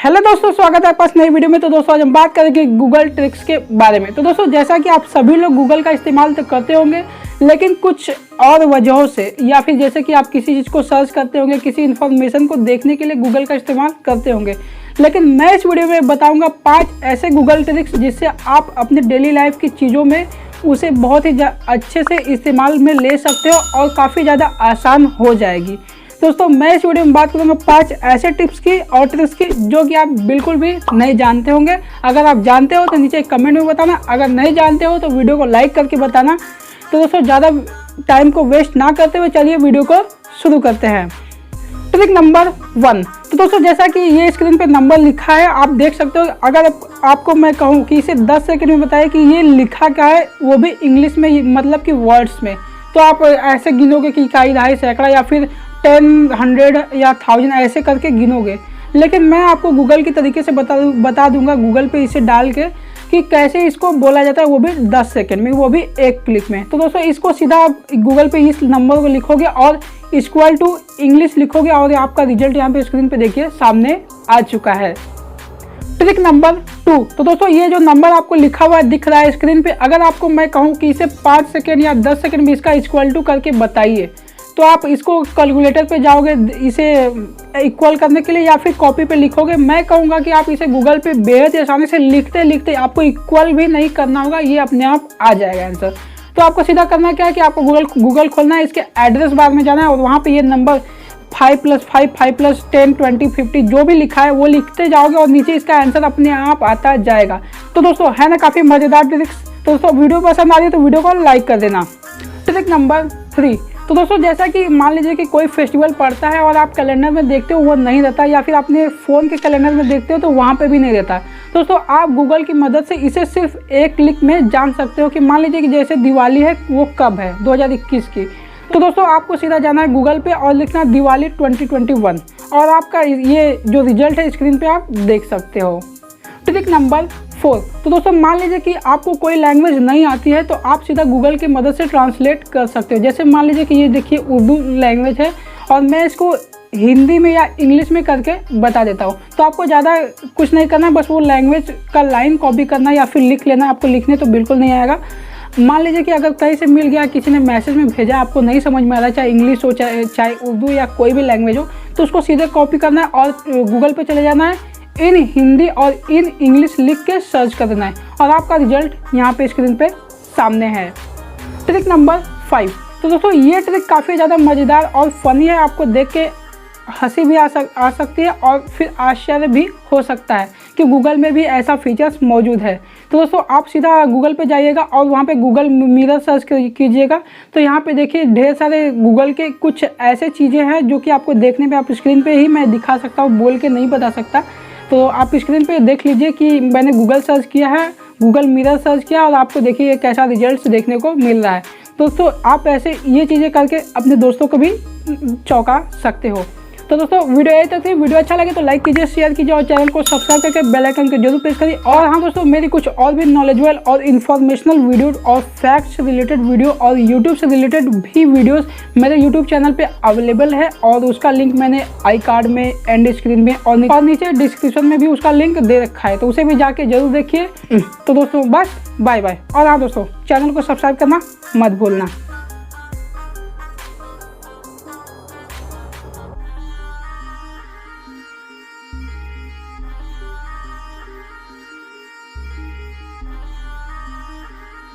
Hello दोस्तों, स्वागत है आपका नई वीडियो में। तो दोस्तों आज हम बात करेंगे गूगल ट्रिक्स के बारे में। तो दोस्तों जैसा कि आप सभी लोग गूगल का इस्तेमाल तो करते होंगे, लेकिन कुछ और वजहों से या फिर जैसे कि आप किसी चीज़ को सर्च करते होंगे, किसी इन्फॉर्मेशन को देखने के लिए गूगल का इस्तेमाल करते होंगे। लेकिन मैं इस वीडियो में बताऊंगा 5 ऐसे गूगल ट्रिक्स जिससे आप अपने डेली लाइफ की चीज़ों में उसे बहुत ही अच्छे से इस्तेमाल में ले सकते हो और काफ़ी ज़्यादा आसान हो जाएगी। दोस्तों मैं इस वीडियो में बात करूंगा 5 ऐसे टिप्स की और ट्रिक्स की जो कि आप बिल्कुल भी नहीं जानते होंगे। अगर आप जानते हो तो नीचे कमेंट में बताना, अगर नहीं जानते हो तो वीडियो को लाइक करके बताना। तो दोस्तों ज़्यादा टाइम को वेस्ट ना करते हुए चलिए वीडियो को शुरू करते हैं। Trick number 1। तो दोस्तों जैसा कि ये स्क्रीन पे नंबर लिखा है, आप देख सकते हो। अगर आपको मैं कहूँ कि इसे 10 सेकंड में बताए कि ये लिखा क्या है, वो भी इंग्लिश में, मतलब कि वर्ड्स में, तो आप ऐसे गिनोगे कि इकाई, दहाई, सैकड़ा या फिर 10, 100 या 1000 ऐसे करके गिनोगे। लेकिन मैं आपको गूगल की तरीके से बता दूंगा, गूगल पे इसे डाल के कि कैसे इसको बोला जाता है, वो भी 10 सेकंड में, वो भी एक क्लिक में। तो दोस्तों इसको सीधा आप गूगल पे इस नंबर को लिखोगे और इक्वल टू इंग्लिश लिखोगे और आपका रिजल्ट यहाँ पे स्क्रीन पे देखिए सामने आ चुका है। Trick number 2। तो दोस्तों ये जो नंबर आपको लिखा हुआ दिख रहा है स्क्रीन पे, अगर आपको मैं कहूँ कि इसे 5 सेकेंड या 10 सेकेंड में इसका इक्वल टू करके बताइए, तो आप इसको कैलकुलेटर पे जाओगे इसे इक्वल करने के लिए या फिर कॉपी पे लिखोगे। मैं कहूँगा कि आप इसे गूगल पे बेहद आसानी से लिखते लिखते आपको इक्वल भी नहीं करना होगा, ये अपने आप आ जाएगा आंसर। तो आपको सीधा करना क्या है कि आपको गूगल खोलना है, इसके एड्रेस बार में जाना है और वहाँ पे ये नंबर 5+5, 5+10, 20, 50 जो भी लिखा है वो लिखते जाओगे और नीचे इसका आंसर अपने आप आता जाएगा। तो दोस्तों है ना काफ़ी मज़ेदार ट्रिक्स। तो दोस्तों वीडियो पसंद आ रही है तो वीडियो को लाइक कर देना। Trick number 3। तो दोस्तों जैसा कि मान लीजिए कि कोई फेस्टिवल पड़ता है और आप कैलेंडर में देखते हो वो नहीं रहता, या फिर अपने फ़ोन के कैलेंडर में देखते हो तो वहाँ पे भी नहीं रहता। दोस्तों आप गूगल की मदद से इसे सिर्फ एक क्लिक में जान सकते हो कि मान लीजिए कि जैसे दिवाली है वो कब है, 2021 की। तो दोस्तों आपको सीधा जाना है गूगल पे और लिखना दिवाली 2021 और आपका ये जो रिजल्ट है स्क्रीन पे आप देख सकते हो। Trick number 4। तो दोस्तों मान लीजिए कि आपको कोई लैंग्वेज नहीं आती है तो आप सीधा गूगल की मदद से ट्रांसलेट कर सकते हो। जैसे मान लीजिए कि ये देखिए उर्दू लैंग्वेज है और मैं इसको हिंदी में या इंग्लिश में करके बता देता हूँ। तो आपको ज़्यादा कुछ नहीं करना, बस वो लैंग्वेज का लाइन कॉपी करना या फिर लिख लेना। आपको लिखने तो बिल्कुल नहीं आएगा। मान लीजिए कि अगर कहीं से मिल गया, किसी ने मैसेज में भेजा, आपको नहीं समझ में आ रहा, चाहे इंग्लिश हो चाहे उर्दू या कोई भी लैंग्वेज हो, तो उसको सीधे कॉपी करना है और गूगल पे चले जाना है, इन हिंदी और इन इंग्लिश लिख के सर्च कर देना है और आपका रिजल्ट यहाँ पे स्क्रीन पे सामने है। Trick number 5। तो दोस्तों ये ट्रिक काफ़ी ज़्यादा मज़ेदार और फनी है। आपको देख के हंसी भी आ सकती है और फिर आश्चर्य भी हो सकता है कि गूगल में भी ऐसा फीचर्स मौजूद है। तो दोस्तों आप सीधा गूगल पे जाइएगा और वहाँ पे गूगल मिरर सर्च कीजिएगा। तो यहाँ पे देखिए ढेर सारे गूगल के कुछ ऐसे चीज़ें हैं जो कि आपको देखने पे, आप स्क्रीन पे ही मैं दिखा सकता हूँ, बोल के नहीं बता सकता। तो आप स्क्रीन पे देख लीजिए कि मैंने गूगल सर्च किया है, गूगल मिरर सर्च किया और आपको देखिए कैसा रिजल्ट देखने को मिल रहा है। दोस्तों आप ऐसे ये चीज़ें करके अपने दोस्तों को भी चौंका सकते हो। तो दोस्तों वीडियो यही तक थी। वीडियो अच्छा लगे तो लाइक कीजिए, शेयर कीजिए और चैनल को सब्सक्राइब करके बेल आइकन को जरूर प्रेस करिए। और हाँ दोस्तों, मेरी कुछ और भी नॉलेजेबल और इन्फॉर्मेशनल वीडियो और फैक्ट्स से रिलेटेड वीडियो और यूट्यूब से रिलेटेड भी वीडियोस मेरे यूट्यूब चैनल पे अवेलेबल है और उसका लिंक मैंने आई कार्ड में, एंड स्क्रीन में और नीचे डिस्क्रिप्शन में भी उसका लिंक दे रखा है, तो उसे भी जाके जरूर देखिए। तो दोस्तों बस बाय बाय। और हाँ दोस्तों, चैनल को सब्सक्राइब करना मत भूलना।